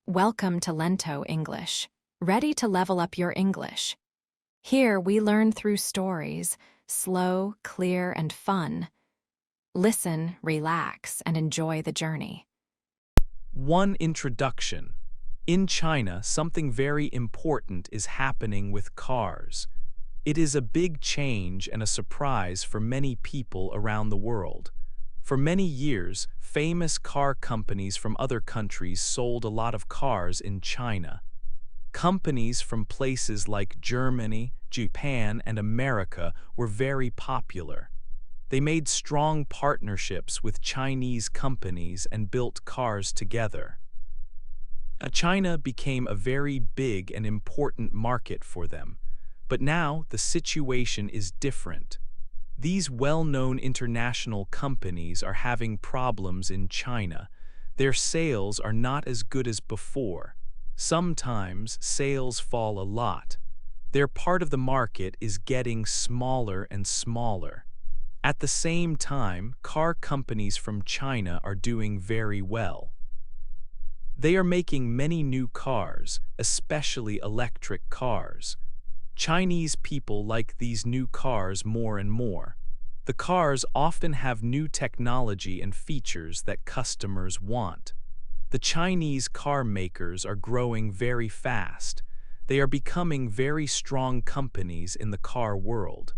Welcome to Lento English. Ready to level up your English? Here we learn through stories, slow, clear, and fun. Listen, relax, and enjoy the journey. One introduction. In China, something very important is happening with cars. It is a big change and a surprise for many people around the world. For many years, famous car companies from other countries sold a lot of cars in China. Companies from places like Germany, Japan, and America were very popular. They made strong partnerships with Chinese companies and built cars together. China became a very big and important market for them. But now the situation is different. These well-known international companies are having problems in China. Their sales are not as good as before. Sometimes sales fall a lot. Their part of the market is getting smaller and smaller. At the same time, car companies from China are doing very well. They are making many new cars, especially electric cars. Chinese people like these new cars more and more. The cars often have new technology and features that customers want. The Chinese car makers are growing very fast. They are becoming very strong companies in the car world.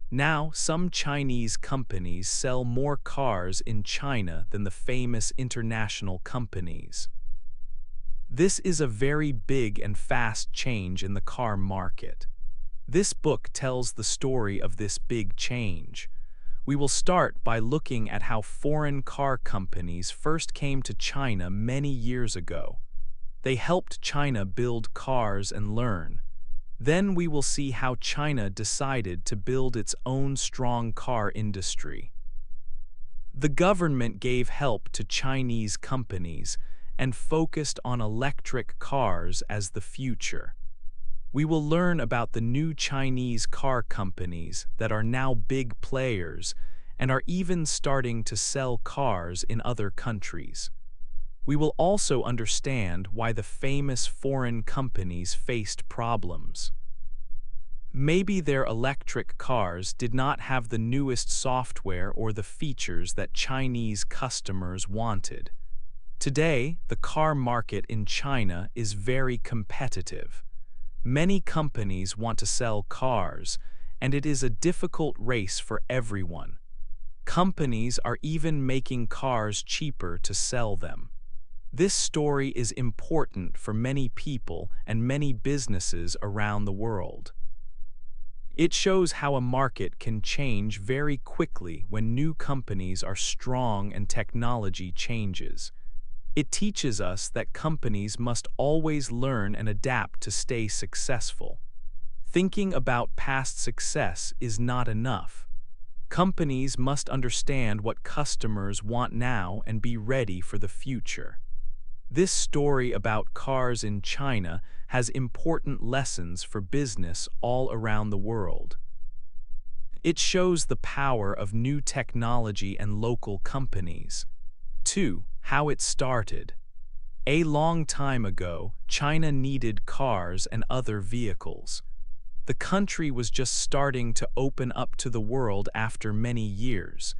Now, some Chinese companies sell more cars in China than the famous international companies. This is a very big and fast change in the car market. This book tells the story of this big change. We will start by looking at how foreign car companies first came to China many years ago. They helped China build cars and learn. Then we will see how China decided to build its own strong car industry. The government gave help to Chinese companies and focused on electric cars as the future. We will learn about the new Chinese car companies that are now big players and are even starting to sell cars in other countries. We will also understand why the famous foreign companies faced problems. Maybe their electric cars did not have the newest software or the features that Chinese customers wanted. Today, the car market in China is very competitive. Many companies want to sell cars, and it is a difficult race for everyone. Companies are even making cars cheaper to sell them. This story is important for many people and many businesses around the world. It shows how a market can change very quickly when new companies are strong and technology changes. It teaches us that companies must always learn and adapt to stay successful. Thinking about past success is not enough. Companies must understand what customers want now and be ready for the future. This story about cars in China has important lessons for business all around the world. It shows the power of new technology and local companies. 2. How it started. A long time ago, China needed cars and other vehicles. The country was just starting to open up to the world after many years.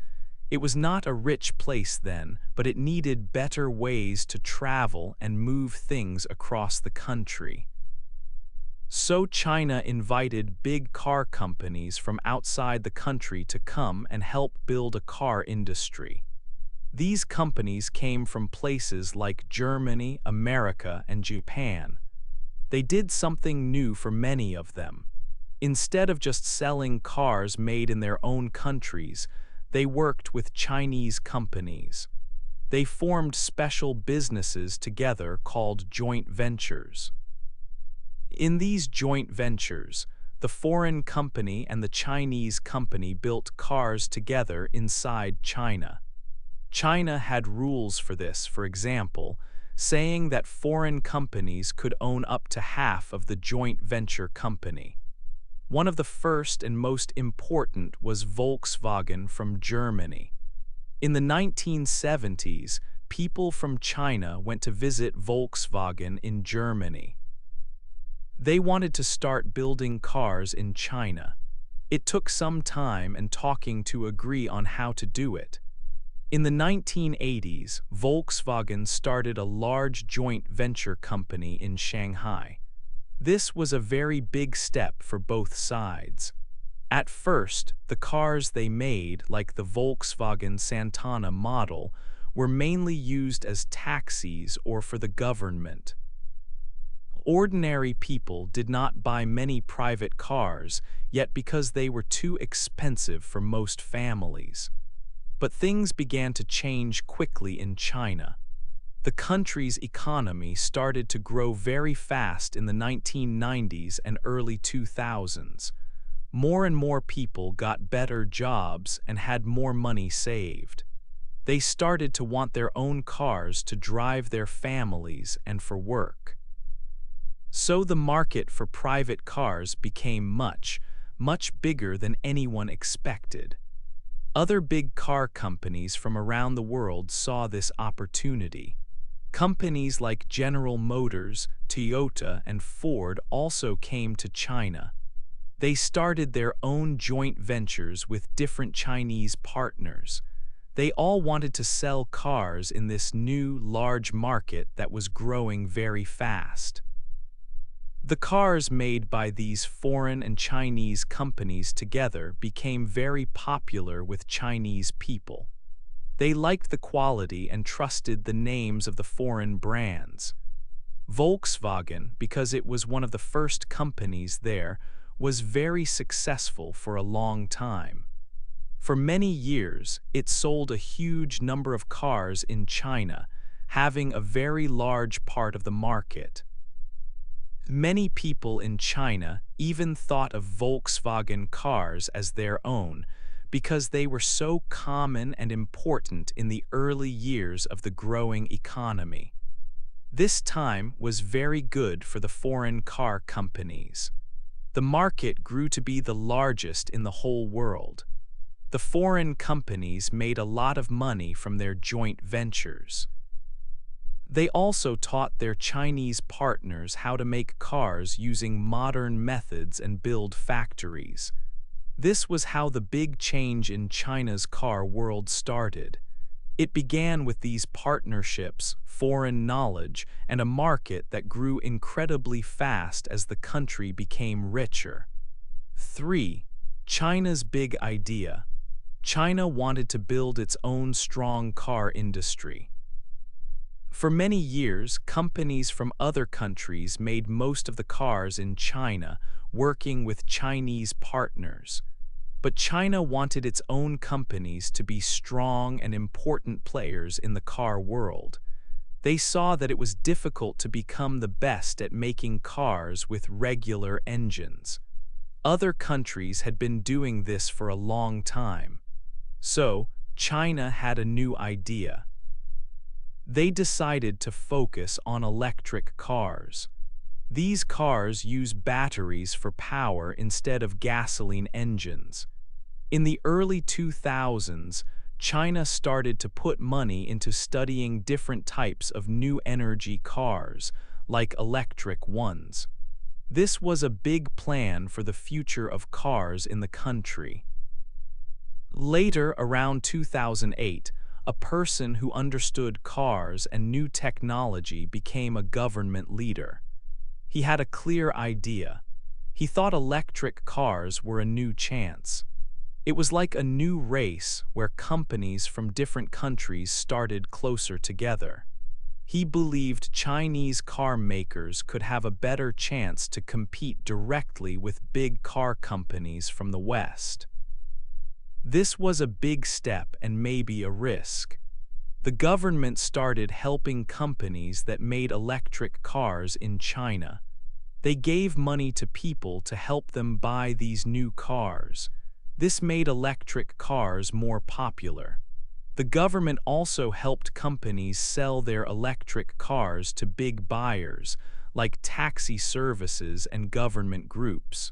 It was not a rich place then, but it needed better ways to travel and move things across the country. So China invited big car companies from outside the country to come and help build a car industry. These companies came from places like Germany, America, and Japan. They did something new for many of them. Instead of just selling cars made in their own countries, they worked with Chinese companies. They formed special businesses together called joint ventures. In these joint ventures, the foreign company and the Chinese company built cars together inside China. China had rules for this, for example, saying that foreign companies could own up to half of the joint venture company. One of the first and most important was Volkswagen from Germany. In the 1970s, people from China went to visit Volkswagen in Germany. They wanted to start building cars in China. It took some time and talking to agree on how to do it. In the 1980s, Volkswagen started a large joint venture company in Shanghai. This was a very big step for both sides. At first, the cars they made, like the Volkswagen Santana model, were mainly used as taxis or for the government. Ordinary people did not buy many private cars, yet because they were too expensive for most families. But things began to change quickly in China. The country's economy started to grow very fast in the 1990s and early 2000s. More and more people got better jobs and had more money saved. They started to want their own cars to drive their families and for work. So the market for private cars became much bigger than anyone expected. Other big car companies from around the world saw this opportunity. Companies like General Motors, Toyota, and Ford also came to China. They started their own joint ventures with different Chinese partners. They all wanted to sell cars in this new, large market that was growing very fast. The cars made by these foreign and Chinese companies together became very popular with Chinese people. They liked the quality and trusted the names of the foreign brands. Volkswagen, because it was one of the first companies there, was very successful for a long time. For many years, it sold a huge number of cars in China, having a very large part of the market. Many people in China even thought of Volkswagen cars as their own because they were so common and important in the early years of the growing economy. This time was very good for the foreign car companies. The market grew to be the largest in the whole world. The foreign companies made a lot of money from their joint ventures. They also taught their Chinese partners how to make cars using modern methods and build factories. This was how the big change in China's car world started. It began with these partnerships, foreign knowledge, and a market that grew incredibly fast as the country became richer. 3. China's big idea. China wanted to build its own strong car industry. For many years, companies from other countries made most of the cars in China, working with Chinese partners. But China wanted its own companies to be strong and important players in the car world. They saw that it was difficult to become the best at making cars with regular engines. Other countries had been doing this for a long time. So, China had a new idea. They decided to focus on electric cars. These cars use batteries for power instead of gasoline engines. In the early 2000s, China started to put money into studying different types of new energy cars, like electric ones. This was a big plan for the future of cars in the country. Later, around 2008, a person who understood cars and new technology became a government leader. He had a clear idea. He thought electric cars were a new chance. It was like a new race where companies from different countries started closer together. He believed Chinese car makers could have a better chance to compete directly with big car companies from the West. This was a big step and maybe a risk. The government started helping companies that made electric cars in China. They gave money to people to help them buy these new cars. This made electric cars more popular. The government also helped companies sell their electric cars to big buyers, like taxi services and government groups.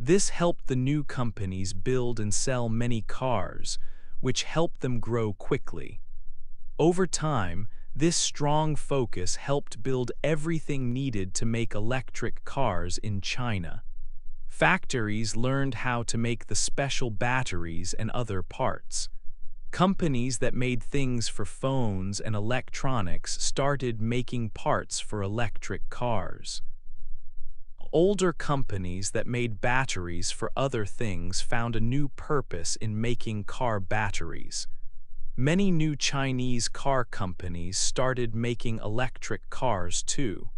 This helped the new companies build and sell many cars, which helped them grow quickly. Over time, this strong focus helped build everything needed to make electric cars in China. Factories learned how to make the special batteries and other parts. Companies that made things for phones and electronics started making parts for electric cars. Older companies that made batteries for other things found a new purpose in making car batteries. Many new Chinese car companies started making electric cars too.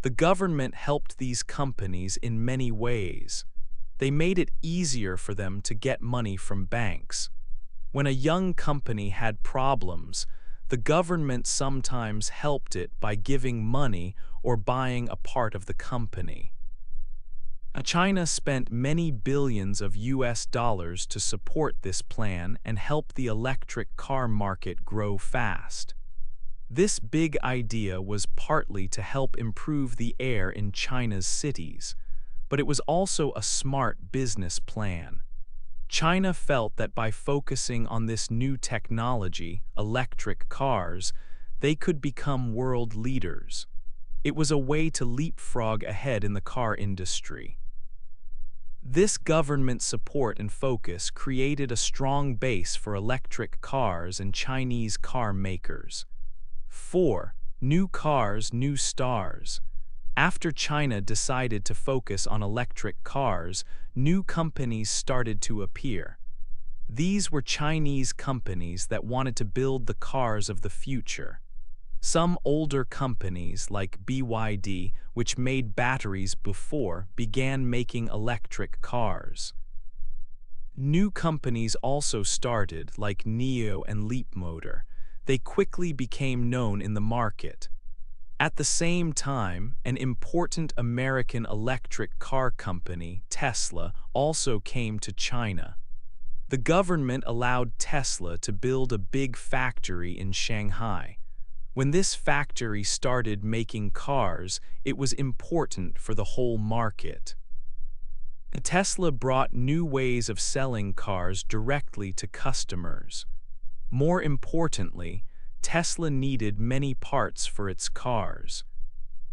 The government helped these companies in many ways. They made it easier for them to get money from banks. When a young company had problems, the government sometimes helped it by giving money or buying a part of the company. China spent many billions of US dollars to support this plan and help the electric car market grow fast. This big idea was partly to help improve the air in China's cities, but it was also a smart business plan. China felt that by focusing on this new technology, electric cars, they could become world leaders. It was a way to leapfrog ahead in the car industry. This government support and focus created a strong base for electric cars and Chinese car makers. 4. New cars, new stars. After China decided to focus on electric cars, new companies started to appear. These were Chinese companies that wanted to build the cars of the future. Some older companies like BYD, which made batteries before, began making electric cars. New companies also started, like NIO and Leapmotor. They quickly became known in the market. At the same time, an important American electric car company, Tesla, also came to China. The government allowed Tesla to build a big factory in Shanghai. When this factory started making cars, it was important for the whole market. Tesla brought new ways of selling cars directly to customers. More importantly, Tesla needed many parts for its cars.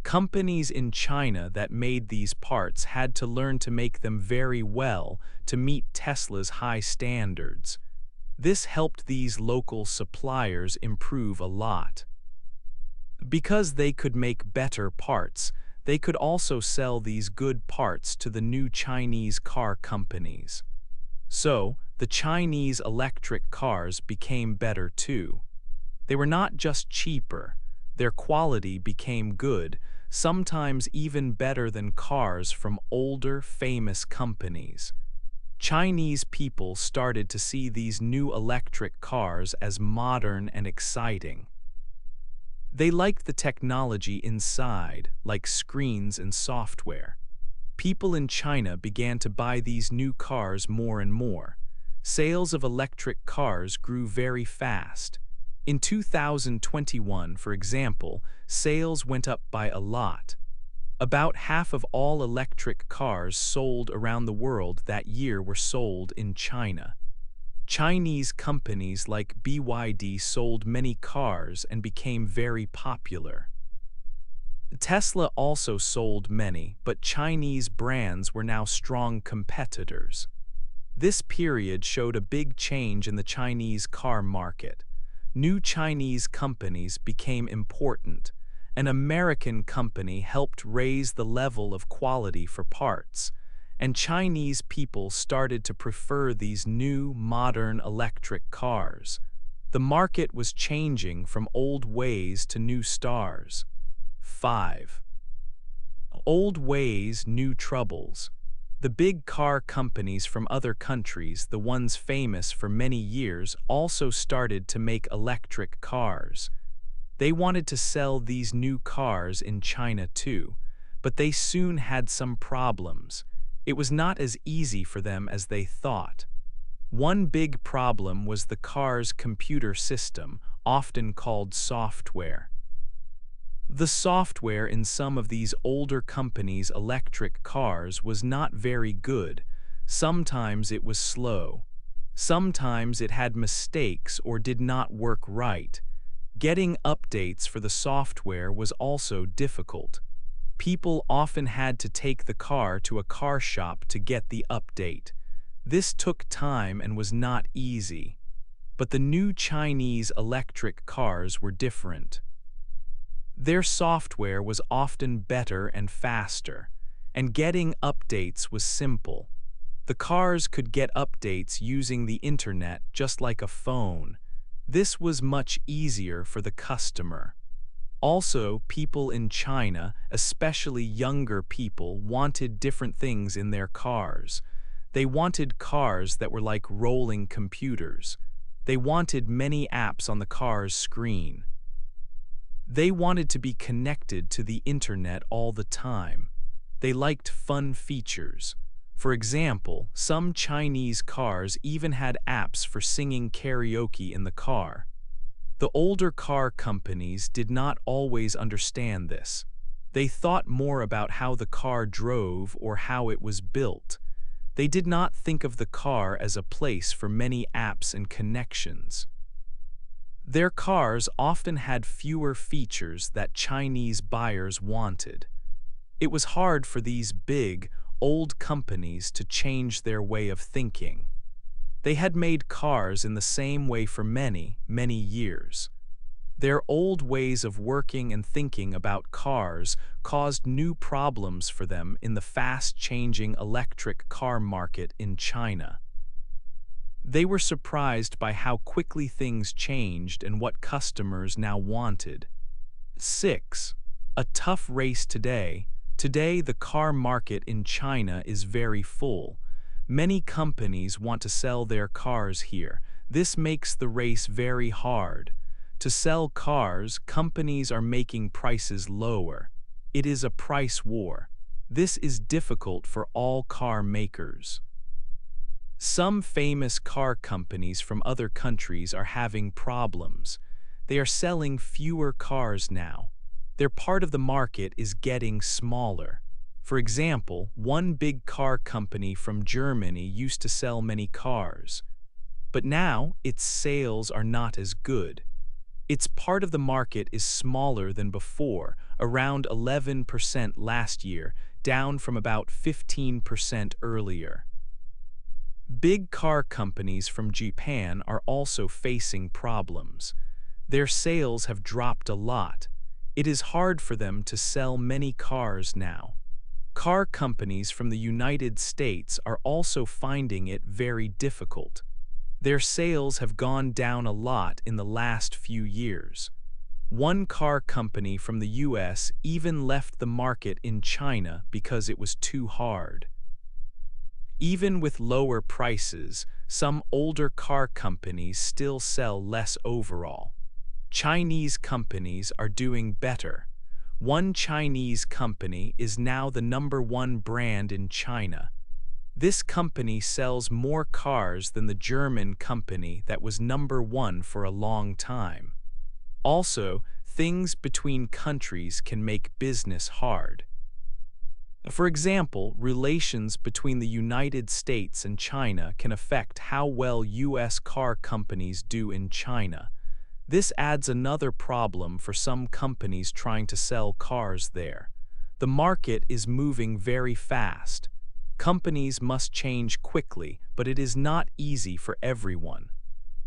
Companies in China that made these parts had to learn to make them very well to meet Tesla's high standards. This helped these local suppliers improve a lot. Because they could make better parts, they could also sell these good parts to the new Chinese car companies. So, the Chinese electric cars became better too. They were not just cheaper, their quality became good, sometimes even better than cars from older, famous companies. Chinese people started to see these new electric cars as modern and exciting. They liked the technology inside, like screens and software. People in China began to buy these new cars more and more. Sales of electric cars grew very fast. In 2021, for example, sales went up by a lot. About half of all electric cars sold around the world that year were sold in China. Chinese companies like BYD sold many cars and became very popular. Tesla also sold many, but Chinese brands were now strong competitors. This period showed a big change in the Chinese car market. New Chinese companies became important. An American company helped raise the level of quality for parts, and Chinese people started to prefer these new, modern electric cars. The market was changing from old ways to new stars. 5. Old ways, new troubles. The big car companies from other countries, the ones famous for many years, also started to make electric cars. They wanted to sell these new cars in China too, but they soon had some problems. It was not as easy for them as they thought. One big problem was the car's computer system, often called software. The software in some of these older companies' electric cars was not very good. Sometimes it was slow. Sometimes it had mistakes or did not work right. Getting updates for the software was also difficult. People often had to take the car to a car shop to get the update. This took time and was not easy. But the new Chinese electric cars were different. Their software was often better and faster, and getting updates was simple. The cars could get updates using the internet just like a phone. This was much easier for the customer. Also, people in China, especially younger people, wanted different things in their cars. They wanted cars that were like rolling computers. They wanted many apps on the car's screen. They wanted to be connected to the internet all the time. They liked fun features. For example, some Chinese cars even had apps for singing karaoke in the car. The older car companies did not always understand this. They thought more about how the car drove or how it was built. They did not think of the car as a place for many apps and connections. Their cars often had fewer features that Chinese buyers wanted. It was hard for these big, old companies to change their way of thinking. They had made cars in the same way for many, many years. Their old ways of working and thinking about cars caused new problems for them in the fast-changing electric car market in China. They were surprised by how quickly things changed and what customers now wanted. 6. A tough race today. Today, the car market in China is very full. Many companies want to sell their cars here. This makes the race very hard. To sell cars, companies are making prices lower. It is a price war. This is difficult for all car makers. Some famous car companies from other countries are having problems. They are selling fewer cars now. Their part of the market is getting smaller. For example, one big car company from Germany used to sell many cars. But now, its sales are not as good. Its part of the market is smaller than before, around 11% last year, down from about 15% earlier. Big car companies from Japan are also facing problems. Their sales have dropped a lot. It is hard for them to sell many cars now. Car companies from the United States are also finding it very difficult. Their sales have gone down a lot in the last few years. One car company from the US even left the market in China because it was too hard. Even with lower prices, some older car companies still sell less overall. Chinese companies are doing better. One Chinese company is now the #1 brand in China. This company sells more cars than the German company that was #1 for a long time. Also, things between countries can make business hard. For example, relations between the United States and China can affect how well US car companies do in China. This adds another problem for some companies trying to sell cars there. The market is moving very fast. Companies must change quickly, but it is not easy for everyone.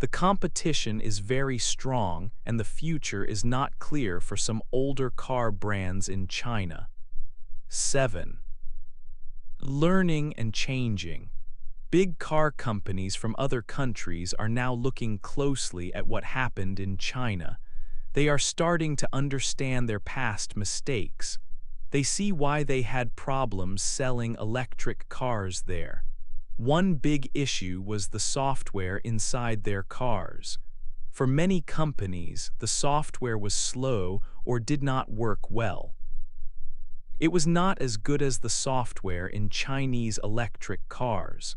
The competition is very strong, and the future is not clear for some older car brands in China. 7. Learning and changing. Big car companies from other countries are now looking closely at what happened in China. They are starting to understand their past mistakes. They see why they had problems selling electric cars there. One big issue was the software inside their cars. For many companies, the software was slow or did not work well. It was not as good as the software in Chinese electric cars.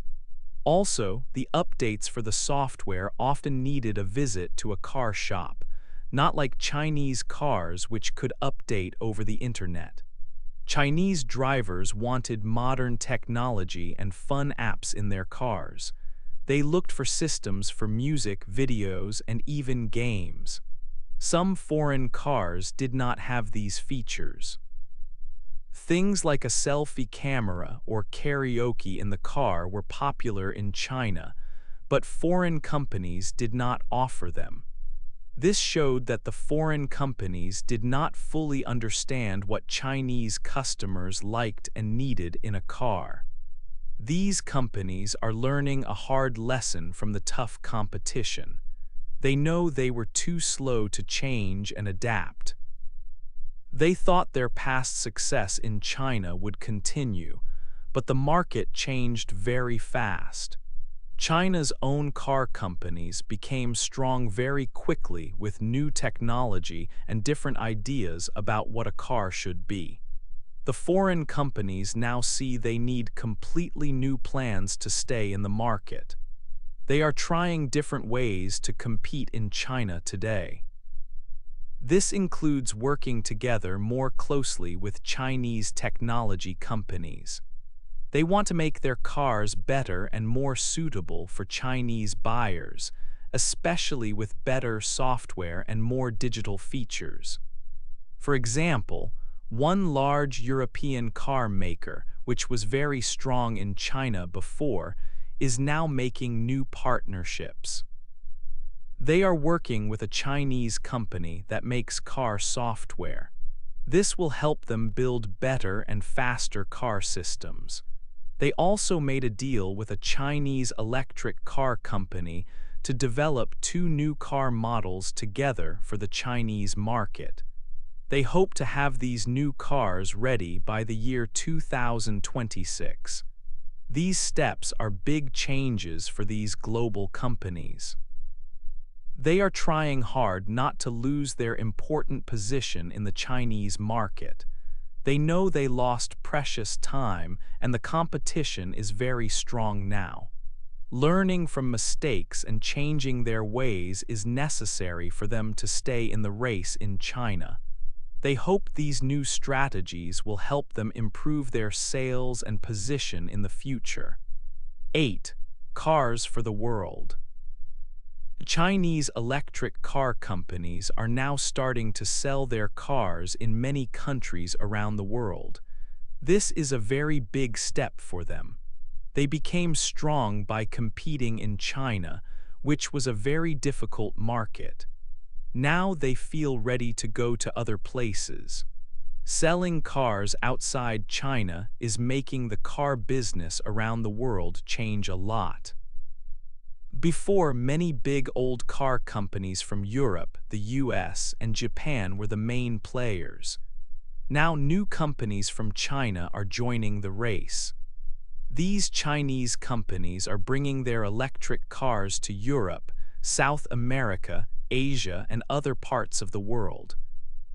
Also, the updates for the software often needed a visit to a car shop, not like Chinese cars which could update over the internet. Chinese drivers wanted modern technology and fun apps in their cars. They looked for systems for music, videos, and even games. Some foreign cars did not have these features. Things like a selfie camera or karaoke in the car were popular in China, but foreign companies did not offer them. This showed that the foreign companies did not fully understand what Chinese customers liked and needed in a car. These companies are learning a hard lesson from the tough competition. They know they were too slow to change and adapt. They thought their past success in China would continue, but the market changed very fast. China's own car companies became strong very quickly with new technology and different ideas about what a car should be. The foreign companies now see they need completely new plans to stay in the market. They are trying different ways to compete in China today. This includes working together more closely with Chinese technology companies. They want to make their cars better and more suitable for Chinese buyers, especially with better software and more digital features. For example, one large European car maker, which was very strong in China before, is now making new partnerships. They are working with a Chinese company that makes car software. This will help them build better and faster car systems. They also made a deal with a Chinese electric car company to develop 2 new car models together for the Chinese market. They hope to have these new cars ready by the year 2026. These steps are big changes for these global companies. They are trying hard not to lose their important position in the Chinese market. They know they lost precious time and the competition is very strong now. Learning from mistakes and changing their ways is necessary for them to stay in the race in China. They hope these new strategies will help them improve their sales and position in the future. 8. Cars for the world. Chinese electric car companies are now starting to sell their cars in many countries around the world. This is a very big step for them. They became strong by competing in China, which was a very difficult market. Now they feel ready to go to other places. Selling cars outside China is making the car business around the world change a lot. Before, many big old car companies from Europe, the US, and Japan were the main players. Now new companies from China are joining the race. These Chinese companies are bringing their electric cars to Europe, South America, Asia, and other parts of the world.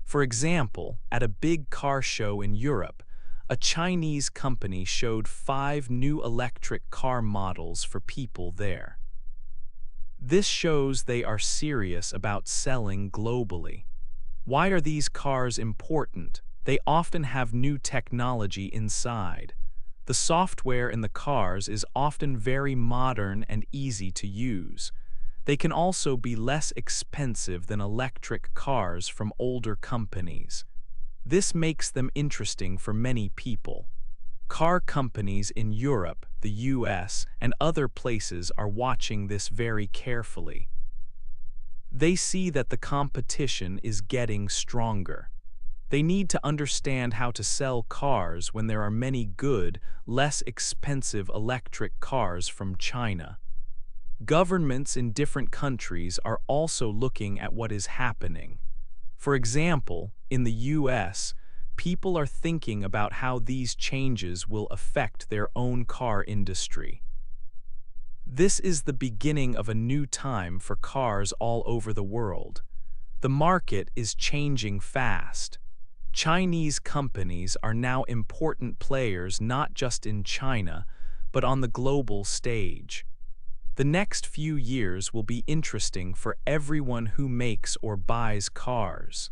For example, at a big car show in Europe, a Chinese company showed 5 new electric car models for people there. This shows they are serious about selling globally. Why are these cars important? They often have new technology inside. The software in the cars is often very modern and easy to use. They can also be less expensive than electric cars from older companies. This makes them interesting for many people. Car companies in Europe, the US, and other places are watching this very carefully. They see that the competition is getting stronger. They need to understand how to sell cars when there are many good, less expensive electric cars from China. Governments in different countries are also looking at what is happening. For example, in the US, people are thinking about how these changes will affect their own car industry. This is the beginning of a new time for cars all over the world. The market is changing fast. Chinese companies are now important players not just in China, but on the global stage. The next few years will be interesting for everyone who makes or buys cars.